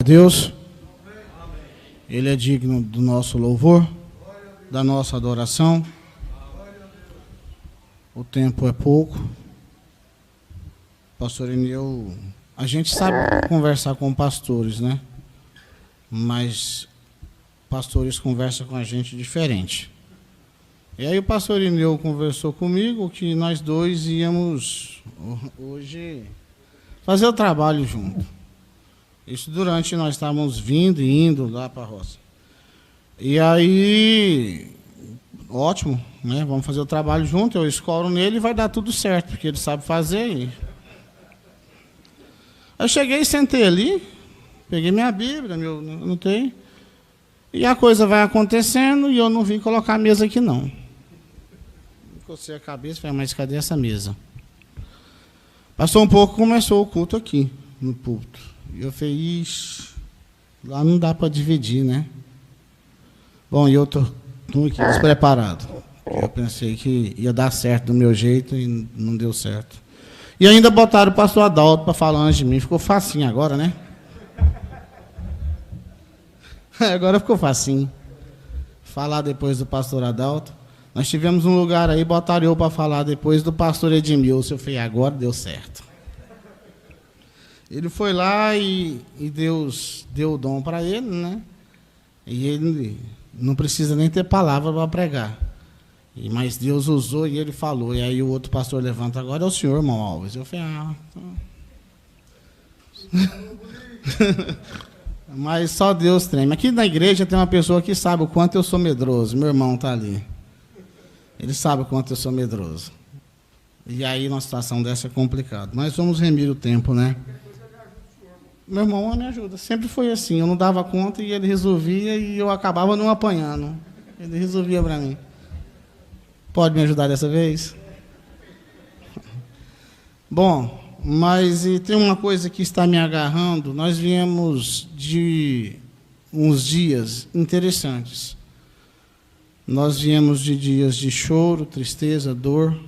Deus, Ele é digno do nosso louvor, da nossa adoração. O tempo é pouco. Pastor Ineu, a gente sabe conversar com pastores, né? Mas pastores conversam com a gente diferente. E aí o pastor Ineu conversou comigo que nós dois íamos hoje fazer o trabalho junto. Isso durante nós estávamos vindo e indo lá para a roça. E aí, ótimo, né? Vamos fazer o trabalho junto, eu escoro nele e vai dar tudo certo, porque ele sabe fazer. Aí eu cheguei e sentei ali, peguei minha Bíblia, anotei, e a coisa vai acontecendo e eu não vim colocar a mesa aqui não. Encostei a cabeça e falei, mas cadê essa mesa? Passou um pouco, começou o culto aqui, no púlpito. E eu falei, ixi, lá não dá para dividir, né? Bom, e eu estou aqui despreparado. Eu pensei que ia dar certo do meu jeito e não deu certo. E ainda botaram o pastor Adalto para falar antes de mim. Ficou facinho agora, né? Agora ficou facinho. Falar depois do pastor Adalto. Nós tivemos um lugar aí, botaram eu para falar depois do pastor Edmilson. Eu falei, agora deu certo. Ele foi lá e Deus deu o dom para ele, né? E ele não precisa nem ter palavra para pregar. Mas Deus usou e ele falou. E aí o outro pastor levanta, agora é o senhor, irmão Alves. Eu falei, Mas só Deus treme. Aqui na igreja tem uma pessoa que sabe o quanto eu sou medroso. Meu irmão está ali. Ele sabe o quanto eu sou medroso. E aí, numa situação dessa é complicado. Mas vamos remir o tempo, né? Meu irmão me ajuda. Sempre foi assim. Eu não dava conta e ele resolvia e eu acabava não apanhando. Ele resolvia para mim. Pode me ajudar dessa vez? Bom, mas tem uma coisa que está me agarrando. Nós viemos de uns dias interessantes. Nós viemos de dias de choro, tristeza, dor.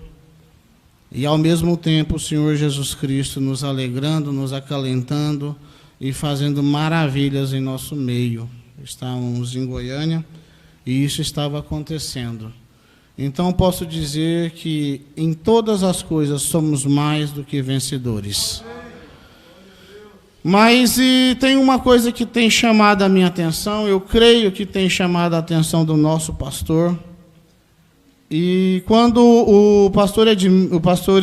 E, ao mesmo tempo, o Senhor Jesus Cristo nos alegrando, nos acalentando e fazendo maravilhas em nosso meio. Estávamos em Goiânia e isso estava acontecendo. Então, posso dizer que em todas as coisas somos mais do que vencedores. Mas tem uma coisa que tem chamado a minha atenção, eu creio que tem chamado a atenção do nosso pastor. E quando o pastor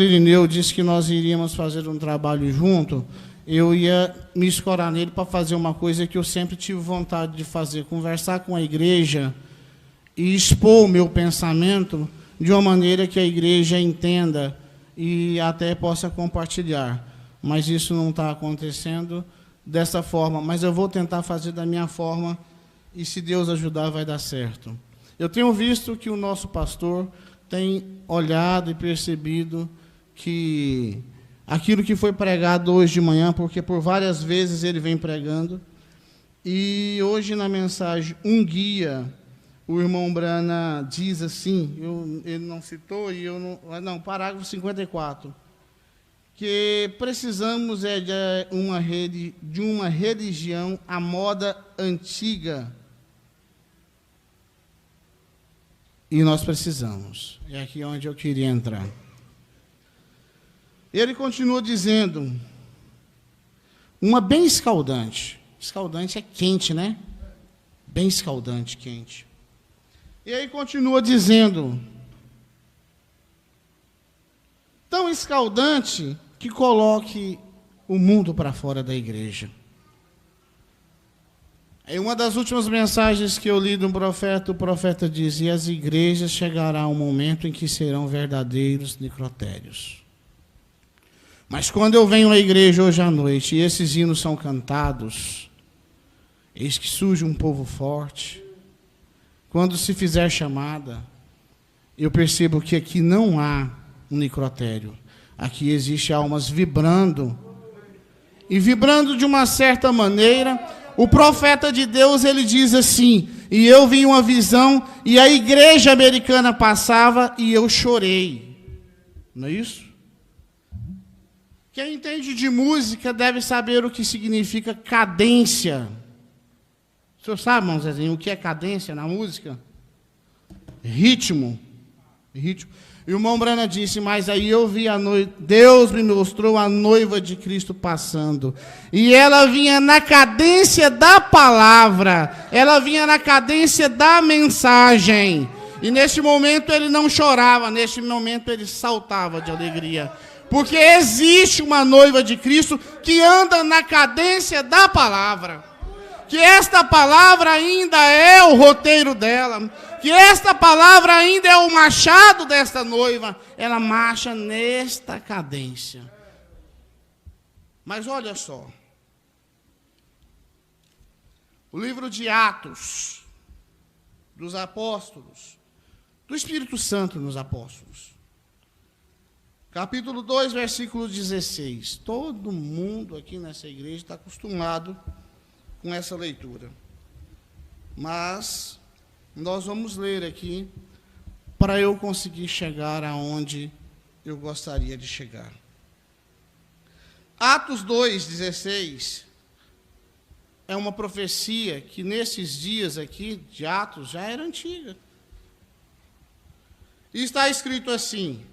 Irineu disse que nós iríamos fazer um trabalho junto, eu ia me escorar nele para fazer uma coisa que eu sempre tive vontade de fazer, conversar com a igreja e expor o meu pensamento de uma maneira que a igreja entenda e até possa compartilhar. Mas isso não está acontecendo dessa forma, mas eu vou tentar fazer da minha forma e, se Deus ajudar, vai dar certo. Eu tenho visto que o nosso pastor tem olhado e percebido que aquilo que foi pregado hoje de manhã, porque por várias vezes ele vem pregando, e hoje na mensagem, um guia, o irmão Brana diz assim, ele não citou, e eu não, parágrafo 54, que precisamos de uma religião à moda antiga. E nós precisamos. É aqui onde eu queria entrar. Ele continua dizendo, uma bem escaldante. Escaldante é quente, né? Bem escaldante, quente. E aí continua dizendo, tão escaldante que coloque o mundo para fora da igreja. Em uma das últimas mensagens que eu li de um profeta, o profeta diz, e as igrejas chegará um momento em que serão verdadeiros necrotérios. Mas quando eu venho à igreja hoje à noite, e esses hinos são cantados, eis que surge um povo forte. Quando se fizer chamada, eu percebo que aqui não há um necrotério. Aqui existe almas vibrando. E vibrando de uma certa maneira. O profeta de Deus, ele diz assim, e eu vi uma visão, e a igreja americana passava, e eu chorei. Não é isso? Quem entende de música deve saber o que significa cadência. O senhor sabe, irmão Zezinho, o que é cadência na música? Ritmo. Ritmo. E o irmão Brana disse, mas aí eu vi a noiva, Deus me mostrou a noiva de Cristo passando. E ela vinha na cadência da palavra, ela vinha na cadência da mensagem. E neste momento ele não chorava, neste momento ele saltava de alegria. Porque existe uma noiva de Cristo que anda na cadência da palavra. Que esta palavra ainda é o roteiro dela. Que esta palavra ainda é o machado desta noiva. Ela marcha nesta cadência. Mas olha só. O livro de Atos dos Apóstolos, do Espírito Santo nos Apóstolos. Capítulo 2, versículo 16. Todo mundo aqui nessa igreja está acostumado com essa leitura. Mas nós vamos ler aqui para eu conseguir chegar aonde eu gostaria de chegar. Atos 2:16 é uma profecia que nesses dias aqui de Atos já era antiga. E está escrito assim: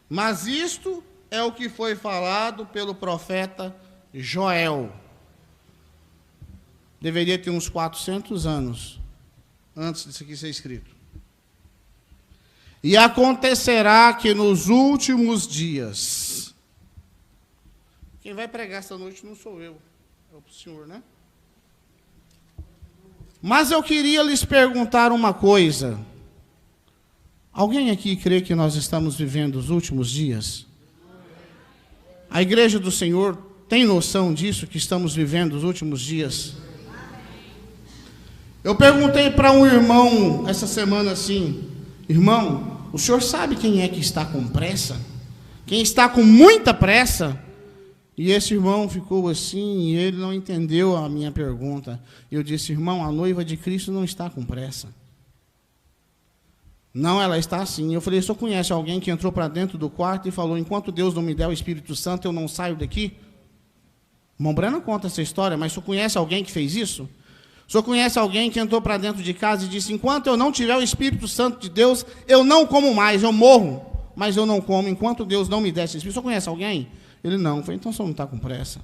mas isto é o que foi falado pelo profeta Joel. Deveria ter uns 400 anos antes disso aqui ser escrito. E acontecerá que nos últimos dias... Quem vai pregar esta noite não sou eu, é o senhor, né? Mas eu queria lhes perguntar uma coisa. Alguém aqui crê que nós estamos vivendo os últimos dias? A igreja do Senhor tem noção disso, que estamos vivendo os últimos dias? Eu perguntei para um irmão essa semana assim: irmão, o senhor sabe quem é que está com pressa? Quem está com muita pressa? E esse irmão ficou assim, e ele não entendeu a minha pergunta. Eu disse: irmão, a noiva de Cristo não está com pressa. Não, ela está assim. Eu falei: o senhor conhece alguém que entrou para dentro do quarto e falou: enquanto Deus não me der o Espírito Santo, eu não saio daqui? O irmão Breno conta essa história, mas o senhor conhece alguém que fez isso? O senhor conhece alguém que entrou para dentro de casa e disse: enquanto eu não tiver o Espírito Santo de Deus, eu não como mais, eu morro, mas eu não como, enquanto Deus não me der esse Espírito. O senhor conhece alguém? Ele: não. Eu falei: então o senhor não está com pressa.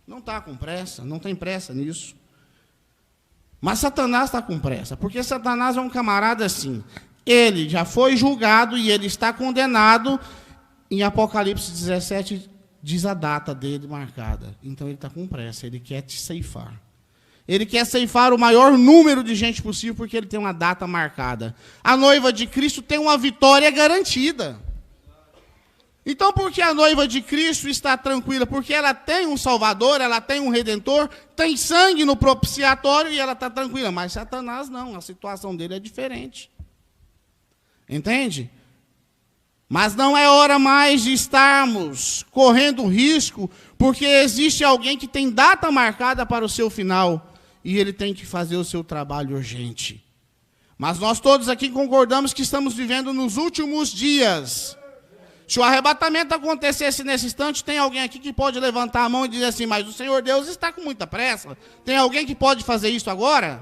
Não está com pressa, não tem pressa nisso. Mas Satanás está com pressa, porque Satanás é um camarada assim. Ele já foi julgado e ele está condenado. Em Apocalipse 17 diz a data dele marcada. Então ele está com pressa, ele quer te ceifar. Ele quer ceifar o maior número de gente possível, porque ele tem uma data marcada. A noiva de Cristo tem uma vitória garantida. Então, por que a noiva de Cristo está tranquila? Porque ela tem um Salvador, ela tem um Redentor, tem sangue no propiciatório e ela está tranquila. Mas Satanás não, a situação dele é diferente. Entende? Mas não é hora mais de estarmos correndo risco, porque existe alguém que tem data marcada para o seu final e ele tem que fazer o seu trabalho urgente. Mas nós todos aqui concordamos que estamos vivendo nos últimos dias. Se o arrebatamento acontecesse nesse instante, tem alguém aqui que pode levantar a mão e dizer assim: mas o Senhor Deus está com muita pressa? Tem alguém que pode fazer isso agora?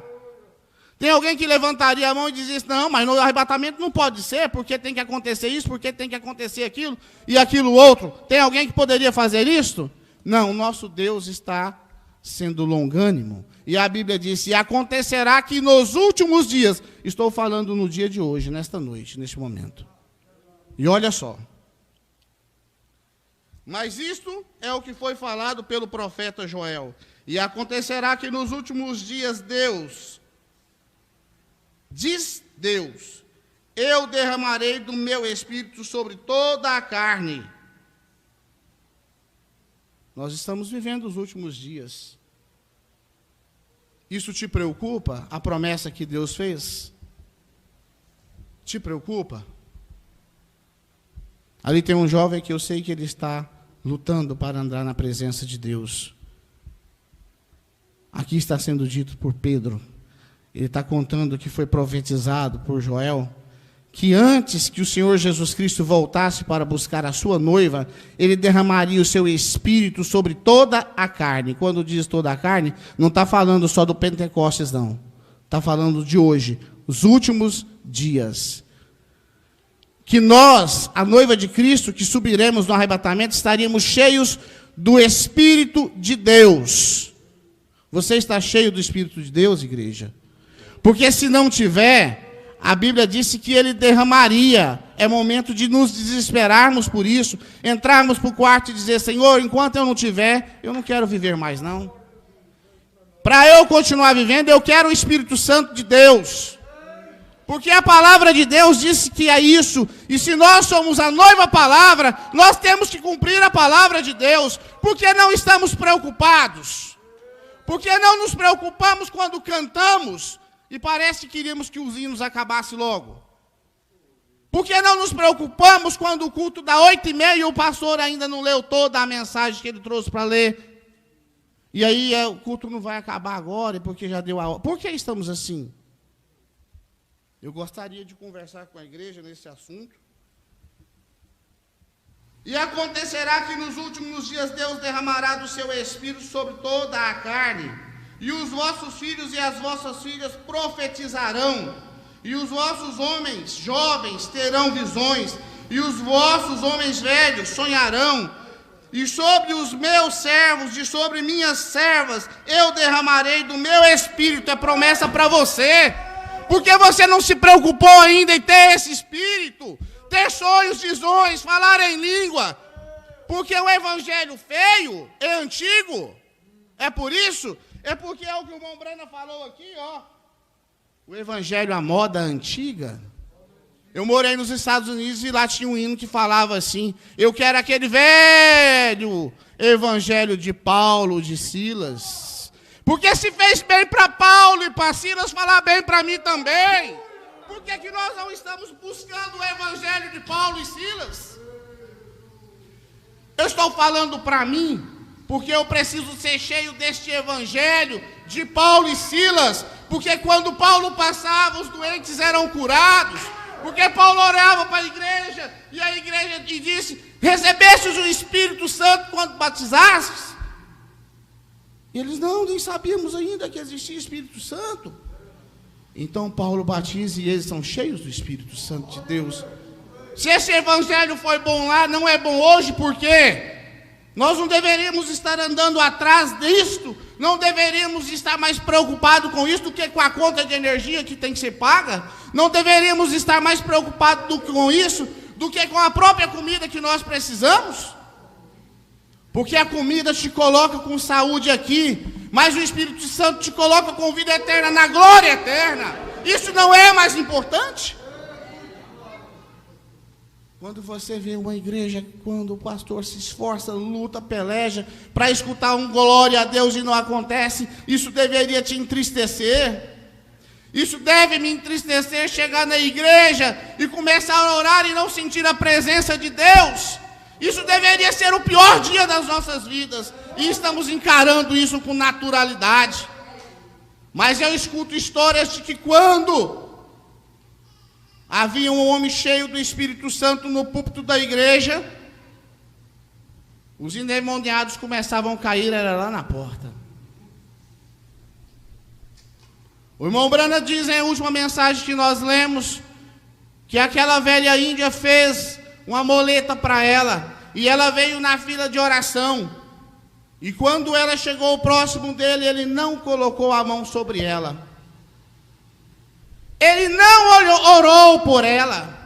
Tem alguém que levantaria a mão e dizia: não, mas no arrebatamento não pode ser, porque tem que acontecer isso, porque tem que acontecer aquilo e aquilo outro. Tem alguém que poderia fazer isso? Não, o nosso Deus está sendo longânimo. E a Bíblia diz: e acontecerá que nos últimos dias, estou falando no dia de hoje, nesta noite, neste momento. E olha só. Mas isto é o que foi falado pelo profeta Joel. E acontecerá que nos últimos dias diz Deus, eu derramarei do meu espírito sobre toda a carne. Nós estamos vivendo os últimos dias. Isso te preocupa? A promessa que Deus fez? Te preocupa? Ali tem um jovem que eu sei que ele está lutando para andar na presença de Deus. Aqui está sendo dito por Pedro. Ele está contando que foi profetizado por Joel, que antes que o Senhor Jesus Cristo voltasse para buscar a sua noiva, ele derramaria o seu Espírito sobre toda a carne. Quando diz toda a carne, não está falando só do Pentecostes, não. Está falando de hoje, os últimos dias. Que nós, a noiva de Cristo, que subiremos no arrebatamento, estaríamos cheios do Espírito de Deus. Você está cheio do Espírito de Deus, igreja? Porque se não tiver, a Bíblia disse que ele derramaria. É momento de nos desesperarmos por isso, entrarmos para o quarto e dizer: Senhor, enquanto eu não tiver, eu não quero viver mais, não. Para eu continuar vivendo, eu quero o Espírito Santo de Deus. Porque a palavra de Deus disse que é isso. E se nós somos a noiva palavra, nós temos que cumprir a palavra de Deus. Porque não estamos preocupados. Porque não nos preocupamos quando cantamos e parece que queríamos que os hinos acabassem logo. Por que não nos preocupamos quando o culto dá 8h30 e o pastor ainda não leu toda a mensagem que ele trouxe para ler? E aí o culto não vai acabar agora, porque já deu a hora. Por que estamos assim? Eu gostaria de conversar com a igreja nesse assunto. E acontecerá que nos últimos dias Deus derramará do seu Espírito sobre toda a carne. E os vossos filhos e as vossas filhas profetizarão, e os vossos homens jovens terão visões, e os vossos homens velhos sonharão, e sobre os meus servos e sobre minhas servas eu derramarei do meu Espírito. É promessa para você, porque você não se preocupou ainda em ter esse Espírito, ter sonhos, visões, falar em língua, porque o evangelho feio é antigo. É por isso. É porque é o que o irmão Brana falou aqui, ó. O evangelho à moda antiga. Eu morei nos Estados Unidos e lá tinha um hino que falava assim: eu quero aquele velho evangelho de Paulo, de Silas. Porque se fez bem para Paulo e para Silas, falar bem para mim também. Por que nós não estamos buscando o evangelho de Paulo e Silas? Eu estou falando para mim, porque eu preciso ser cheio deste evangelho de Paulo e Silas. Porque quando Paulo passava, os doentes eram curados. Porque Paulo orava para a igreja, e a igreja lhe disse: recebestes o Espírito Santo quando batizastes? E eles: não, nem sabíamos ainda que existia Espírito Santo. Então Paulo batiza e eles são cheios do Espírito Santo de Deus. Se esse evangelho foi bom lá, não é bom hoje, por quê? Nós não deveríamos estar andando atrás disto, não deveríamos estar mais preocupados com isso do que com a conta de energia que tem que ser paga, não deveríamos estar mais preocupados com isso do que com a própria comida que nós precisamos, porque a comida te coloca com saúde aqui, mas o Espírito Santo te coloca com vida eterna, na glória eterna. Isso não é mais importante? Quando você vê uma igreja, quando o pastor se esforça, luta, peleja, para escutar um glória a Deus e não acontece, isso deveria te entristecer. Isso deve me entristecer, chegar na igreja e começar a orar e não sentir a presença de Deus. Isso deveria ser o pior dia das nossas vidas, e estamos encarando isso com naturalidade. Mas eu escuto histórias de que quando havia um homem cheio do Espírito Santo no púlpito da igreja, os endemoniados começavam a cair, era lá na porta. O irmão Brana diz em última mensagem que nós lemos, que aquela velha índia fez uma moleta para ela, e ela veio na fila de oração, e quando ela chegou próximo dele, ele não colocou a mão sobre ela. Ele não orou por ela.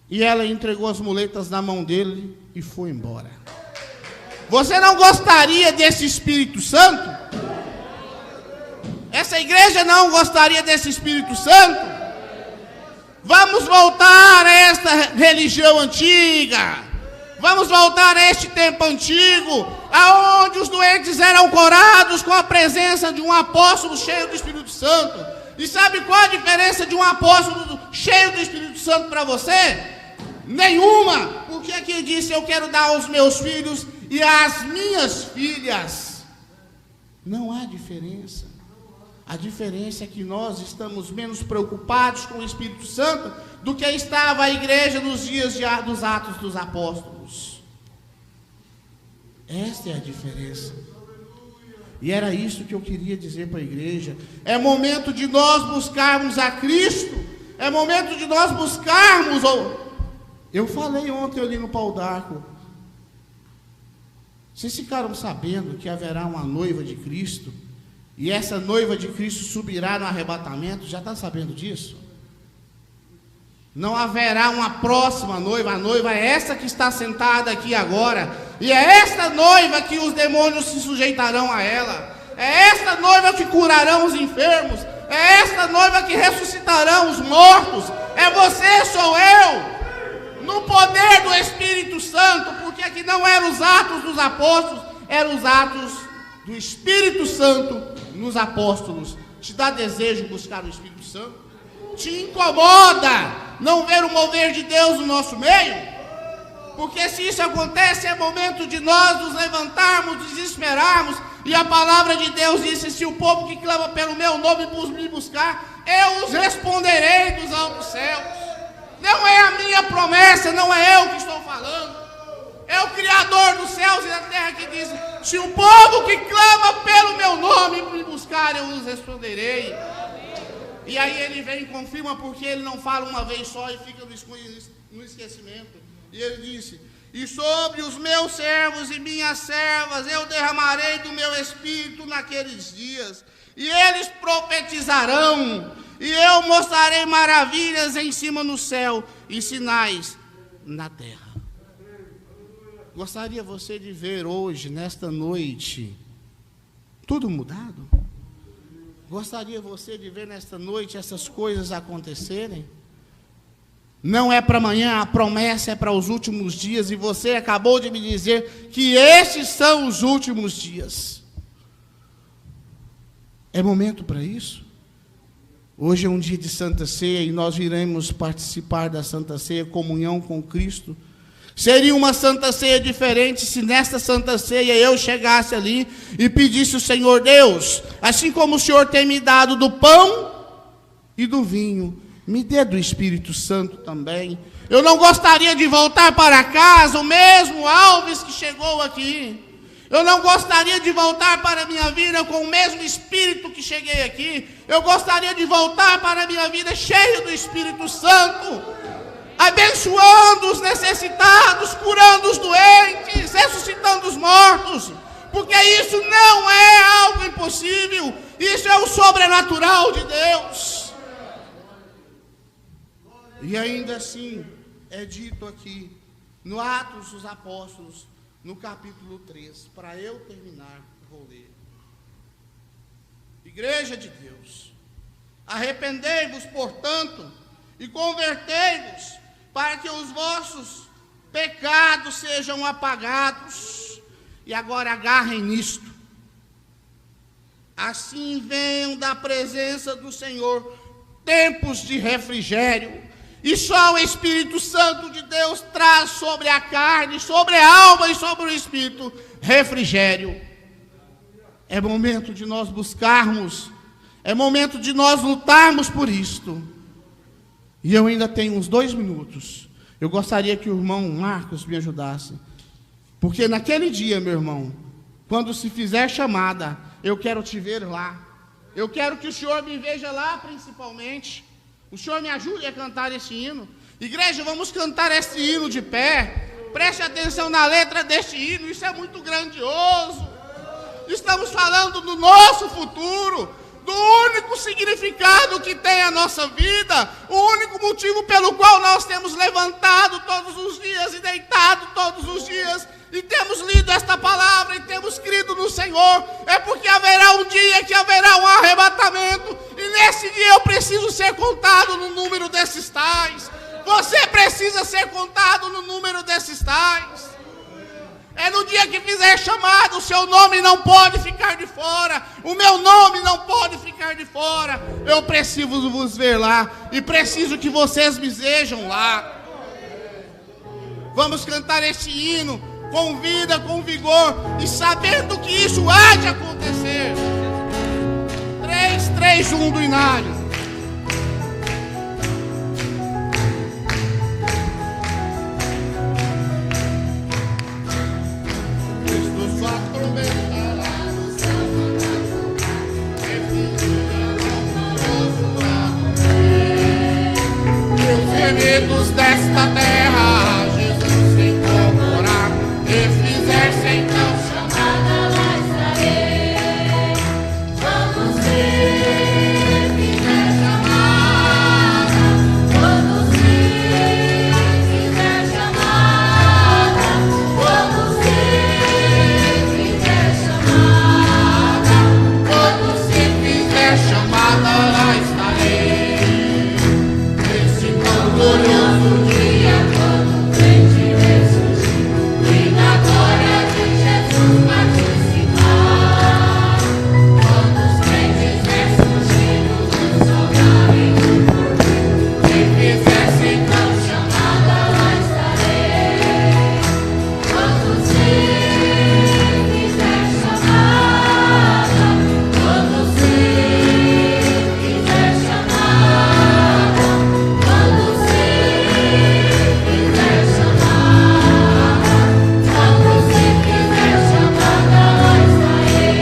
E ela entregou as muletas na mão dele e foi embora. Você não gostaria desse Espírito Santo? Essa igreja não gostaria desse Espírito Santo? Vamos voltar a esta religião antiga. Vamos voltar a este tempo antigo, aonde os doentes eram curados com a presença de um apóstolo cheio do Espírito Santo. E sabe qual a diferença de um apóstolo cheio do Espírito Santo para você? Nenhuma. Porque aqui disse: eu quero dar aos meus filhos e às minhas filhas. Não há diferença. A diferença é que nós estamos menos preocupados com o Espírito Santo do que estava a igreja nos dias dos Atos dos Apóstolos. Esta é a diferença. E era isso que eu queria dizer para a igreja. É momento de nós buscarmos a Cristo. É momento de nós buscarmos. Eu falei ontem ali no Pau d'Arco. Vocês ficaram sabendo que haverá uma noiva de Cristo? E essa noiva de Cristo subirá no arrebatamento? Já está sabendo disso? Não haverá uma próxima noiva. A noiva é essa que está sentada aqui agora. E é esta noiva que os demônios se sujeitarão a ela. É esta noiva que curarão os enfermos. É esta noiva que ressuscitarão os mortos. É você, sou eu. No poder do Espírito Santo. Porque aqui não eram os atos dos apóstolos, eram os atos do Espírito Santo nos apóstolos. Te dá desejo buscar o Espírito Santo? Te incomoda não ver o mover de Deus no nosso meio? Porque se isso acontece, é momento de nós nos levantarmos, desesperarmos. E a palavra de Deus disse: se o povo que clama pelo meu nome me buscar, eu os responderei dos altos céus. Não é a minha promessa, não é eu que estou falando. É o Criador dos céus e da terra que diz: se o povo que clama pelo meu nome me buscar, eu os responderei. E aí ele vem e confirma, porque ele não fala uma vez só e fica no esquecimento. E ele disse: e sobre os meus servos e minhas servas eu derramarei do meu espírito naqueles dias, e eles profetizarão, e eu mostrarei maravilhas em cima no céu e sinais na terra. Gostaria você de ver hoje, nesta noite, tudo mudado? Gostaria você de ver nesta noite essas coisas acontecerem? Não é para amanhã, a promessa é para os últimos dias, e você acabou de me dizer que estes são os últimos dias. É momento para isso? Hoje é um dia de Santa Ceia e nós iremos participar da Santa Ceia, comunhão com Cristo. Seria uma Santa Ceia diferente se nesta Santa Ceia eu chegasse ali e pedisse ao Senhor: Deus, assim como o Senhor tem me dado do pão e do vinho, me dê do Espírito Santo também. Eu não gostaria de voltar para casa o mesmo Alves que chegou aqui. Eu não gostaria de voltar para a minha vida com o mesmo Espírito que cheguei aqui. Eu gostaria de voltar para a minha vida cheio do Espírito Santo, abençoando os necessitados, curando os doentes, ressuscitando os mortos, porque isso não é algo impossível, isso é o sobrenatural de Deus. E ainda assim, é dito aqui, no Atos dos Apóstolos, no capítulo 3, para eu terminar, vou ler. Igreja de Deus, arrependei-vos, portanto, e convertei-vos, para que os vossos pecados sejam apagados. E agora agarrem nisto. Assim venham da presença do Senhor tempos de refrigério. E só o Espírito Santo de Deus traz sobre a carne, sobre a alma e sobre o Espírito refrigério. É momento de nós buscarmos, é momento de nós lutarmos por isto. E eu ainda tenho uns 2 minutos. Eu gostaria que o irmão Marcos me ajudasse. Porque naquele dia, meu irmão, quando se fizer chamada, eu quero te ver lá. Eu quero que o Senhor me veja lá principalmente. O Senhor me ajude a cantar esse hino. Igreja, vamos cantar esse hino de pé. Preste atenção na letra deste hino, isso é muito grandioso. Estamos falando do nosso futuro, do único significado que tem a nossa vida, o único motivo pelo qual nós temos levantado todos os dias e deitado todos os dias, e temos lido esta palavra e temos crido no Senhor, é porque haverá um dia que haverá um arrebatamento, e nesse dia eu preciso ser contado no número desses tais. Você precisa ser contado no número desses tais. É no dia que fizer chamada, o seu nome não pode ficar de fora. O meu nome não pode ficar de fora. Eu preciso vos ver lá. E preciso que vocês me vejam lá. Vamos cantar este hino com vida, com vigor, e sabendo que isso há de acontecer. 3, 3. Deixo um do Inário. Gemidos desta terra, Jesus se incorporar, e fizer-se então chamada, lá estarei. Quando se fizer chamada, quando se fizer chamada, quando se fizer chamada, quando se fizer chamada, lá estarei. Glorioso dia quando o crente ressurgir e na glória de Jesus participar. Quando os crentes ressurgidos nos soltarem do porvir e fizesse então chamada, lá estarei. Quando se fizer chamada, quando se fizer chamada, quando se fizer chamada, quando se fizer chamada, lá estarei.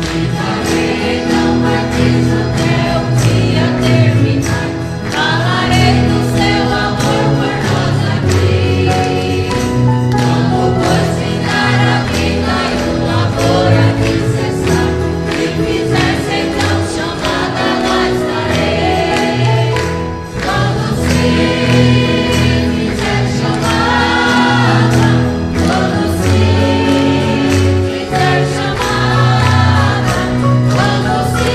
E farei então batismo até o dia terminar. Falarei do seu amor por nós aqui. Quando pois finar a vida e o labor aqui cessar, e fizesse então chamada, lá estarei. Quando se fizer chamada, quando se fizer chamada, quando se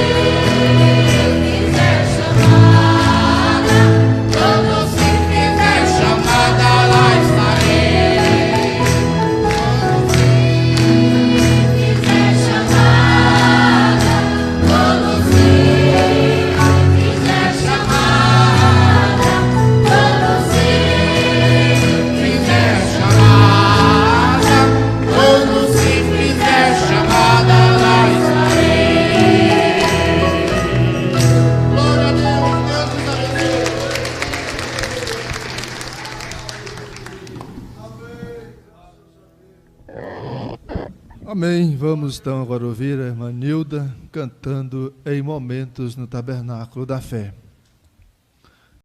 fizer chamada, quando se fizer chamada, lá estarei. Quando se fizer chamada, quando se fizer chamada, quando se fizer chamada, quando se fizer chamada, lá estarei. Glória a Deus, Deus nos abençoe. Amém. Vamos então agora ouvir a irmã Nilda cantando Em Momentos no Tabernáculo da Fé.